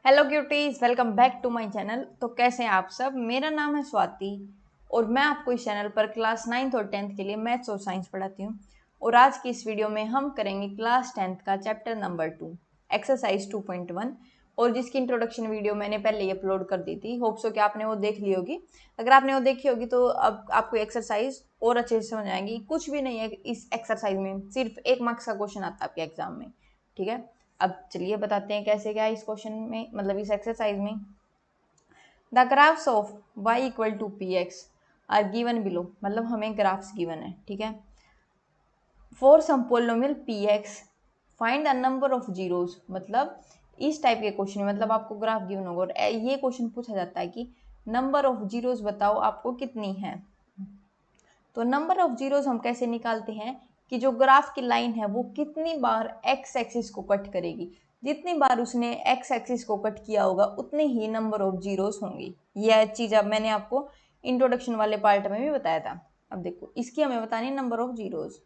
Hello cuties, welcome back to my channel. तो कैसे हैं आप सब। मेरा नाम है स्वाति और मैं आपको इस चैनल पर क्लास 9th और 10th के लिए मैथ्स और साइंस पढ़ाती हूँ। और आज की इस वीडियो में हम करेंगे क्लास 10th का चैप्टर नंबर 2 एक्सरसाइज 2.1 और जिसकी इंट्रोडक्शन वीडियो मैंने पहले ही अपलोड कर दी थी। होप सो कि आपने वो देख ली होगी। अगर आपने वो देखी होगी तो अब आपको एक्सरसाइज और अच्छे से समझ आएगी। कुछ भी नहीं है इस एक्सरसाइज में, सिर्फ 1 मार्क्स का क्वेश्चन आता है आपके एग्जाम में। ठीक है, अब चलिए बताते हैं कैसे क्या इस क्वेश्चन में, मतलब इस एक्सरसाइज में। The graphs of y equal to P X are given below, मतलब हमें ग्राफ्स गिवन है। ठीक है, for some polynomial P X find the number of zeros, मतलब इस टाइप के क्वेश्चन में मतलब आपको ग्राफ गिवन होगा और ये क्वेश्चन पूछा जाता है कि नंबर ऑफ जीरोज बताओ आपको कितनी है। तो नंबर ऑफ जीरोज हम कैसे निकालते हैं कि जो ग्राफ की लाइन है वो कितनी बार एक्स एक्सिस को कट करेगी। जितनी बार उसने एक्स एक्सिस को कट किया होगा उतने ही नंबर ऑफ जीरोस होंगी। यह चीज अब मैंने आपको इंट्रोडक्शन वाले पार्ट में भी बताया था। अब देखो इसकी हमें बतानी नंबर ऑफ जीरोस।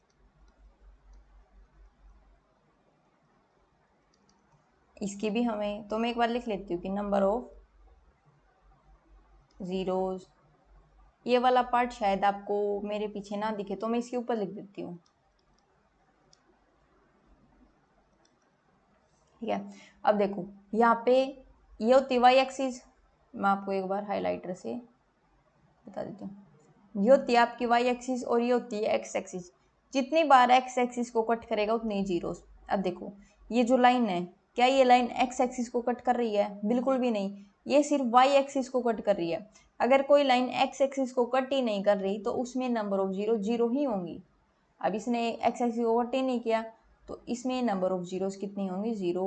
इसकी भी हमें, तो मैं एक बार लिख लेती हूँ कि नंबर ऑफ जीरोस। ये वाला पार्ट शायद आपको मेरे पीछे ना दिखे तो मैं इसके ऊपर लिख देती हूँ। ठीक है, अब देखो यहाँ पे ये होती है वाई एक्सिस। मैं आपको एक बार हाइलाइटर से बता देती हूँ। ये होती है आपकी वाई एक्सिस और ये होती है एक्स एक्सिस। जितनी बार एक्स एक्सिस को कट करेगा उतने ही जीरोस। अब देखो ये जो लाइन है, क्या ये लाइन एक्स एक्सिस को कट कर रही है? बिल्कुल भी नहीं, ये सिर्फ वाई एक्सिस को कट कर रही है। अगर कोई लाइन एक्स एक्सिस को कट ही नहीं कर रही तो उसमें नंबर ऑफ जीरो जीरो ही होंगी। अब इसने एक्स एक्सिस को कट ही नहीं किया तो इसमें नंबर ऑफ जीरोस कितनी होंगी? जीरो।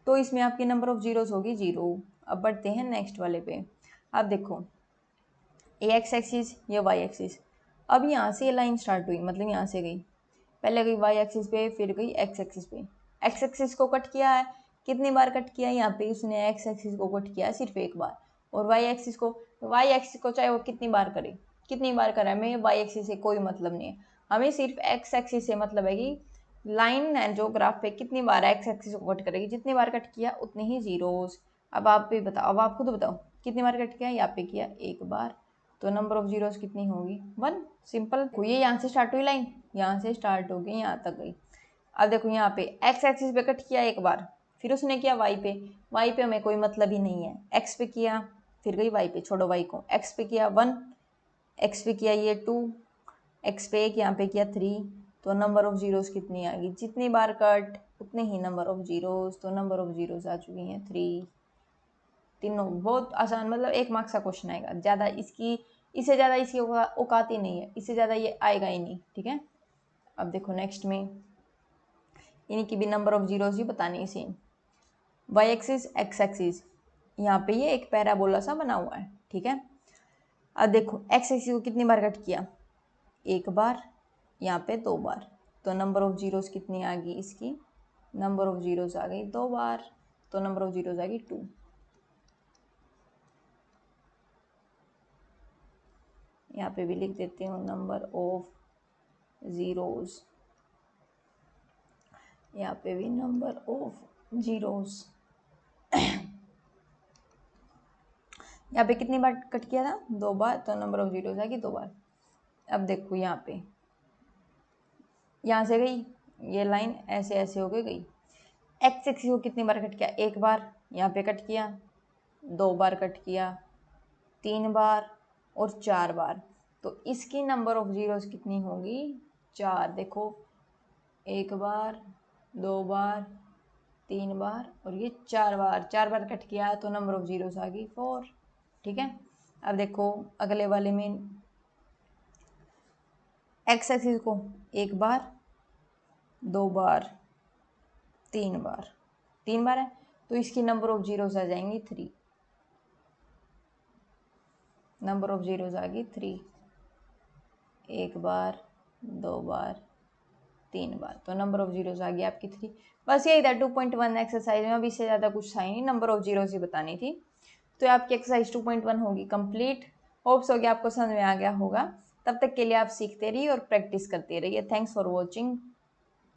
तो इसमें आपकी नंबर ऑफ जीरोस होगी जीरो। अब बढ़ते हैं नेक्स्ट वाले पे। अब देखो ये एक्स एक्सिस, ये वाई एक्सिस। अब यहाँ से ये लाइन स्टार्ट हुई, मतलब यहाँ से गई, पहले गई वाई एक्सिस पे फिर गई एक्स एक्सिस पे। एक्स एक्सिस को कट किया है, कितनी बार कट किया है? यहाँ पे उसने एक्स एक्सिस को कट किया है सिर्फ एक बार। और वाई एक्सिस को, चाहे वो कितनी बार करे, कितनी बार करा है, हमें वाई एक्सिस से कोई मतलब नहीं है। हमें सिर्फ एक्स एक्सिस से मतलब है कि लाइन है जो ग्राफ पे कितनी बार एक्स एक्सिस को कट करेगी। जितनी बार कट किया उतनी ही जीरोस। अब आप भी बताओ, अब आप खुद बताओ कितनी बार कट किया। यहाँ पे किया एक बार, तो नंबर ऑफ जीरोस कितनी होगी? 1। सिंपल। ये यहाँ से स्टार्ट हुई लाइन, यहाँ से स्टार्ट हो गई, यहाँ तक गई। अब देखो यहाँ पे एक्स एक्सिस पे कट किया एक बार, फिर उसने किया वाई पे हमें कोई मतलब ही नहीं है। एक्स पे किया फिर गई वाई पे, छोड़ो वाई को। एक्स पे किया 1, एक्स पे किया ये 2, एक्स पे 1, यहाँ पे किया 3। तो नंबर ऑफ जीरोस कितनी आ गई? जितनी बार कट उतने ही नंबर ऑफ जीरोस। तो नंबर ऑफ जीरोस आ चुकी हैं 3। तीनों बहुत आसान, मतलब 1 मार्क्स का क्वेश्चन आएगा। ज़्यादा इससे ज़्यादा इसकी औकात ही नहीं है, इससे ज़्यादा ये आएगा ही नहीं। ठीक है, अब देखो नेक्स्ट में इन्हीं की भी नंबर ऑफ जीरोस ही बतानी है same. Y axis X axis, यहाँ पे ये एक पैराबोला सा बना हुआ है। ठीक है, अब देखो एक्स एक्सिस को कितनी बार कट किया? एक बार, यहाँ पे 2 बार। तो नंबर ऑफ जीरोस कितनी आ गई इसकी? नंबर ऑफ जीरोस आ गई 2 बार। तो नंबर ऑफ जीरोस आ गई 2। यहाँ पे भी लिख देती हूँ नंबर ऑफ जीरोस। यहाँ पे भी नंबर ऑफ जीरोस। यहाँ पे कितनी बार कट किया था? 2 बार। तो नंबर ऑफ जीरोस आएगी 2 बार। अब देखो यहाँ पे, यहाँ से गई ये लाइन, ऐसे ऐसे होके गई। एक्स एक्सिस को कितनी बार कट किया? एक बार, यहाँ पे कट किया 2 बार, कट किया 3 बार और 4 बार। तो इसकी नंबर ऑफ जीरोस कितनी होगी? 4। देखो 1 बार, 2 बार, 3 बार और ये 4 बार। 4 बार कट किया तो नंबर ऑफ जीरोस आ गई 4। ठीक है, अब देखो अगले वाले में एक्स एक्सिस को 1 बार, 2 बार, 3 बार, 3 बार है तो इसकी नंबर ऑफ जीरोस आ जाएंगी 3। नंबर ऑफ जीरोस आ गई 3। 1 बार, 2 बार, 3 बार, तो नंबर ऑफ जीरोस आ गई आपकी 3। बस यही था 2.1 एक्सरसाइज में, अभी इससे ज़्यादा कुछ था ही नहीं, नंबर ऑफ जीरोस ही बतानी थी। तो आपकी एक्सरसाइज 2.1 होगी कंप्लीट। होप्स हो गया आपको समझ में आ गया होगा। तब तक के लिए आप सीखते रहिए और प्रैक्टिस करते रहिए। Thanks for watching.